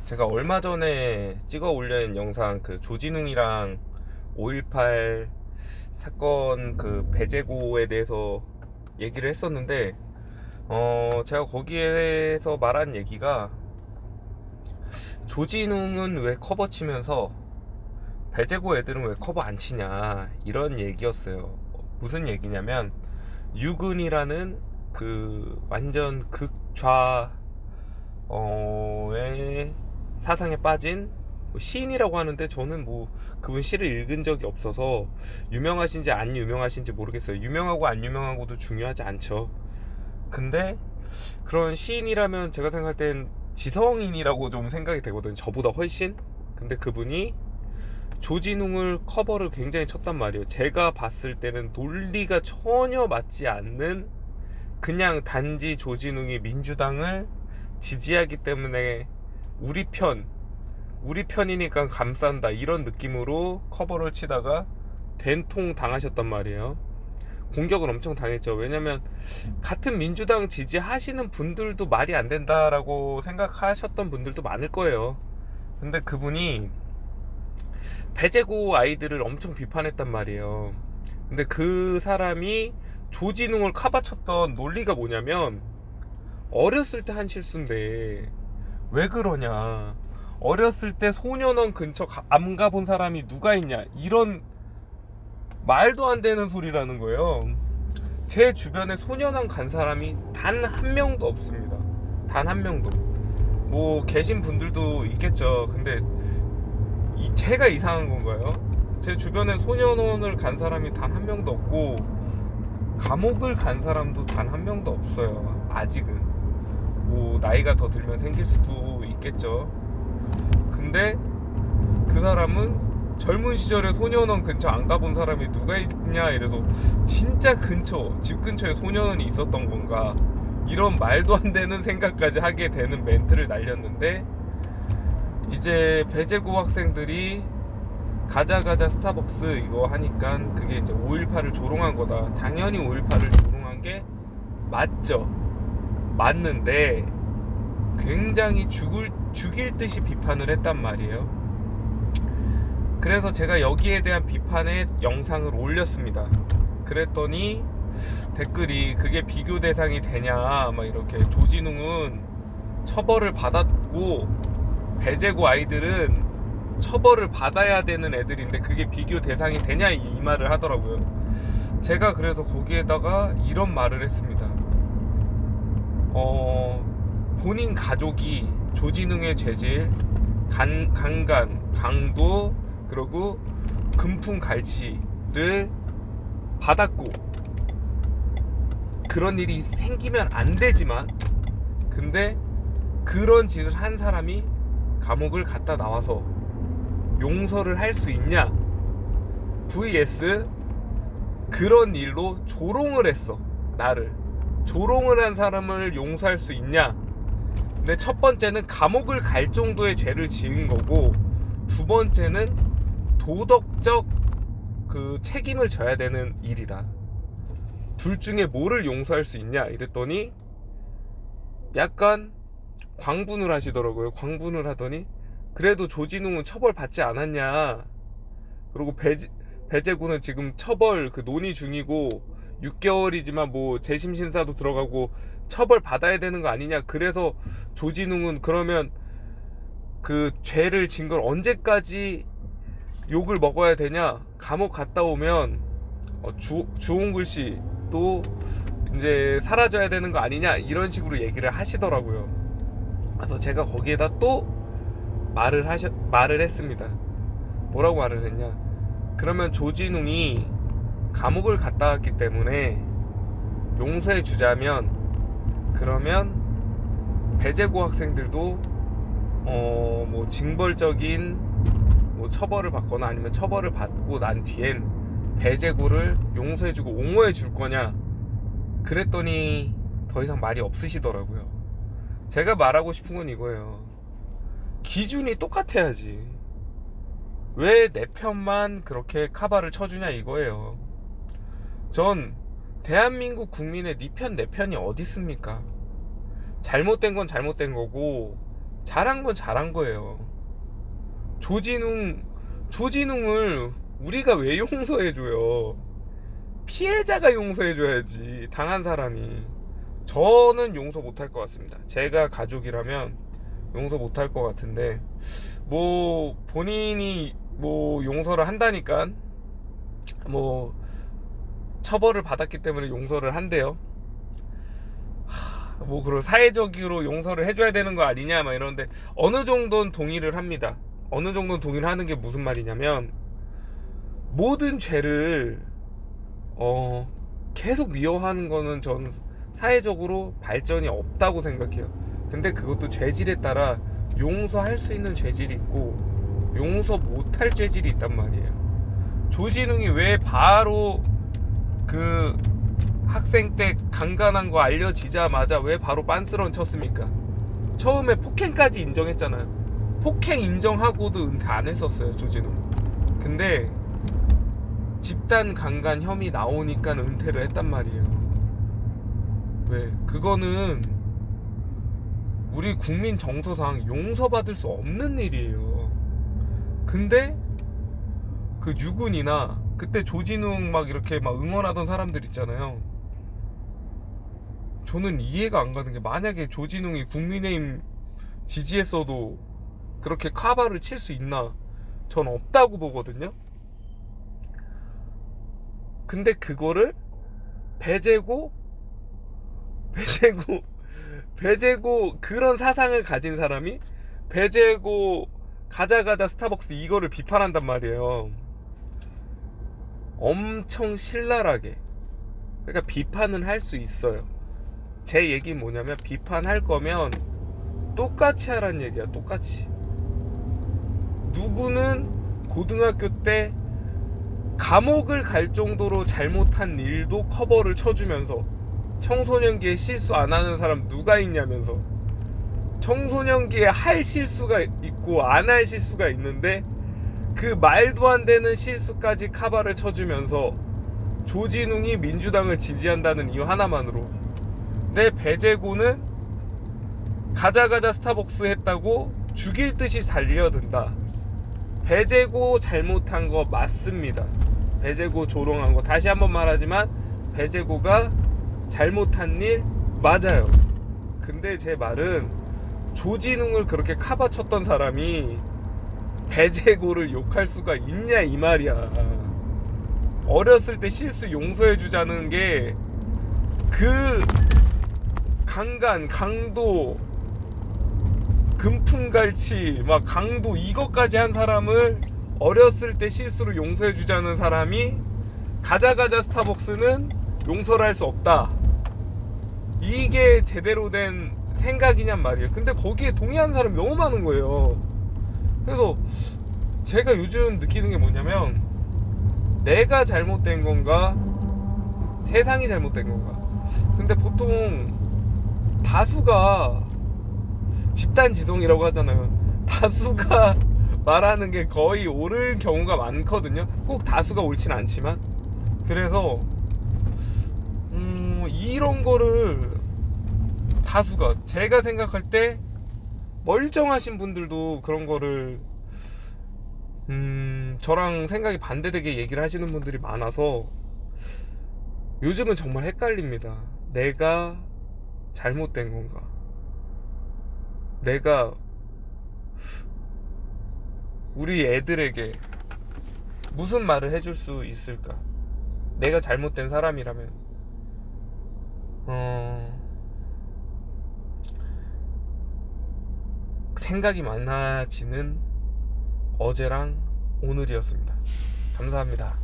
제가 얼마 전에 찍어 올린 영상 그 조진웅이랑 5.18 사건 그 배제고에 대해서 얘기를 했었는데 제가 거기에서 말한 얘기가 조진웅은 왜 커버 치면서 배제고 애들은 왜 커버 안 치냐 이런 얘기였어요. 무슨 얘기냐면 유근이라는 그 완전 극좌 의 사상에 빠진 시인이라고 하는데 저는 뭐 그분 시를 읽은 적이 없어서 유명하신지 안 유명하신지 모르겠어요. 유명하고 안 유명하고도 중요하지 않죠. 근데 그런 시인이라면 제가 생각할 땐 지성인이라고 좀 생각이 되거든요. 저보다 훨씬. 근데 그분이 조진웅을 커버를 굉장히 쳤단 말이에요. 제가 봤을 때는 논리가 전혀 맞지 않는, 그냥 단지 조진웅이 민주당을 지지하기 때문에 우리 편이니까 감싼다 이런 느낌으로 커버를 치다가 된통 당하셨단 말이에요. 공격을 엄청 당했죠. 왜냐면 같은 민주당 지지하시는 분들도 말이 안 된다라고 생각하셨던 분들도 많을 거예요. 근데 그분이 배제고 아이들을 엄청 비판했단 말이에요. 근데 그 사람이 조진웅을 카바쳤던 논리가 뭐냐면, 어렸을 때 한 실수인데 왜 그러냐, 어렸을 때 소년원 근처 안 가본 사람이 누가 있냐, 이런 말도 안 되는 소리라는 거예요. 제 주변에 소년원 간 사람이 단 한 명도 없습니다. 단 한 명도. 뭐 계신 분들도 있겠죠. 근데 제가 이상한 건가요? 제 주변에 소년원을 간 사람이 단 한 명도 없고 감옥을 간 사람도 단 한 명도 없어요. 아직은. 뭐 나이가 더 들면 생길 수도 있겠죠. 근데 그 사람은 젊은 시절에 소년원 근처 안 가본 사람이 누가 있냐 이래서 진짜 집 근처에 소년원이 있었던 건가, 이런 말도 안 되는 생각까지 하게 되는 멘트를 날렸는데, 이제 배제고 학생들이 가자 스타벅스 이거 하니까 그게 이제 5.18을 조롱한 거다. 당연히 5.18을 조롱한 게 맞죠. 맞는데 굉장히 죽일 듯이 비판을 했단 말이에요. 그래서 제가 여기에 대한 비판의 영상을 올렸습니다. 그랬더니 댓글이 그게 비교 대상이 되냐 막 이렇게, 조진웅은 처벌을 받았고 배제고 아이들은 처벌을 받아야 되는 애들인데 그게 비교 대상이 되냐 이 말을 하더라고요. 제가 그래서 거기에다가 이런 말을 했습니다. 본인 가족이 조진웅의 죄질, 강간, 강도, 그리고 금품 갈취를 받았고 그런 일이 생기면 안 되지만, 근데 그런 짓을 한 사람이 감옥을 갔다 나와서 용서를 할 수 있냐, vs 그런 일로 조롱을 했어, 나를 조롱을 한 사람을 용서할 수 있냐. 근데 첫 번째는 감옥을 갈 정도의 죄를 지은 거고, 두 번째는 도덕적 그 책임을 져야 되는 일이다. 둘 중에 뭐를 용서할 수 있냐 이랬더니 약간 광분을 하시더라고요. 광분을 하더니 그래도 조진웅은 처벌받지 않았냐, 그리고 배제고는 지금 처벌 그 논의 중이고 6개월이지만 뭐 재심 신사도 들어가고 처벌 받아야 되는 거 아니냐. 그래서 조진웅은 그러면 그 죄를 진 걸 언제까지 욕을 먹어야 되냐, 감옥 갔다 오면 주홍글 씨도 이제 사라져야 되는 거 아니냐, 이런 식으로 얘기를 하시더라고요. 그래서 제가 거기에다 또 말을 했습니다. 뭐라고 말을 했냐, 그러면 조진웅이 감옥을 갔다 왔기 때문에 용서해 주자면, 그러면 배제고 학생들도 뭐 징벌적인 뭐 처벌을 받거나 아니면 처벌을 받고 난 뒤엔 배제고를 용서해 주고 옹호해 줄 거냐. 그랬더니 더 이상 말이 없으시더라고요. 제가 말하고 싶은 건 이거예요. 기준이 똑같아야지. 왜 내 편만 그렇게 카바를 쳐주냐 이거예요. 전 대한민국 국민의 네 편 내 편이 어디 있습니까? 잘못된 건 잘못된 거고 잘한 건 잘한 거예요. 조진웅을 우리가 왜 용서해줘요? 피해자가 용서해줘야지, 당한 사람이. 저는 용서 못할 것 같습니다. 제가 가족이라면 용서 못할 것 같은데, 뭐 본인이 뭐 용서를 한다니까, 뭐 처벌을 받았기 때문에 용서를 한대요. 뭐 그런 사회적으로 용서를 해줘야 되는 거 아니냐 막 이러는데, 어느 정도는 동의를 합니다. 어느 정도는 동의를 하는 게 무슨 말이냐면, 모든 죄를 계속 미워하는 거는 전 사회적으로 발전이 없다고 생각해요. 근데 그것도 죄질에 따라 용서할 수 있는 죄질이 있고 용서 못할 죄질이 있단 말이에요. 조진웅이 왜 바로 그 학생 때 강간한 거 알려지자마자 왜 바로 빤스런 쳤습니까? 처음에 폭행까지 인정했잖아요. 폭행 인정하고도 은퇴 안 했었어요, 조진웅. 근데 집단 강간 혐의 나오니까 은퇴를 했단 말이에요. 왜? 그거는 우리 국민 정서상 용서받을 수 없는 일이에요. 근데 그 유군이나 그때 조진웅 막 이렇게 막 응원하던 사람들 있잖아요. 저는 이해가 안 가는 게, 만약에 조진웅이 국민의힘 지지했어도 그렇게 카바를 칠 수 있나? 전 없다고 보거든요. 근데 그거를 배제고 그런 사상을 가진 사람이 배제고 가자 스타벅스 이거를 비판한단 말이에요. 엄청 신랄하게. 그러니까 비판은 할 수 있어요. 제 얘기는 뭐냐면, 비판할 거면 똑같이 하란 얘기야. 똑같이. 누구는 고등학교 때 감옥을 갈 정도로 잘못한 일도 커버를 쳐주면서, 청소년기에 실수 안 하는 사람 누가 있냐면서. 청소년기에 할 실수가 있고 안 할 실수가 있는데 그 말도 안 되는 실수까지 카바를 쳐주면서 조진웅이 민주당을 지지한다는 이유 하나만으로 내 배제고는 가자 스타벅스 했다고 죽일 듯이 달려든다. 배제고 잘못한 거 맞습니다. 배제고 조롱한 거, 다시 한번 말하지만 배제고가 잘못한 일 맞아요. 근데 제 말은, 조진웅을 그렇게 카바쳤던 사람이 배제고를 욕할 수가 있냐 이 말이야. 어렸을 때 실수 용서해주자는 게, 그 강간, 강도, 금품갈치, 막 강도 이것까지 한 사람을 어렸을 때 실수로 용서해주자는 사람이 가자 스타벅스는 용서를 할 수 없다, 이게 제대로 된 생각이냔 말이에요. 근데 거기에 동의하는 사람이 너무 많은 거예요. 그래서 제가 요즘 느끼는 게 뭐냐면, 내가 잘못된 건가 세상이 잘못된 건가. 근데 보통 다수가 집단지성이라고 하잖아요. 다수가 말하는 게 거의 옳을 경우가 많거든요. 꼭 다수가 옳진 않지만. 그래서 이런 거를 다수가, 제가 생각할 때 멀쩡하신 분들도 그런 거를 저랑 생각이 반대되게 얘기를 하시는 분들이 많아서 요즘은 정말 헷갈립니다. 내가 잘못된 건가? 내가 우리 애들에게 무슨 말을 해줄 수 있을까? 내가 잘못된 사람이라면. 생각이 많아지는 어제랑 오늘이었습니다. 감사합니다.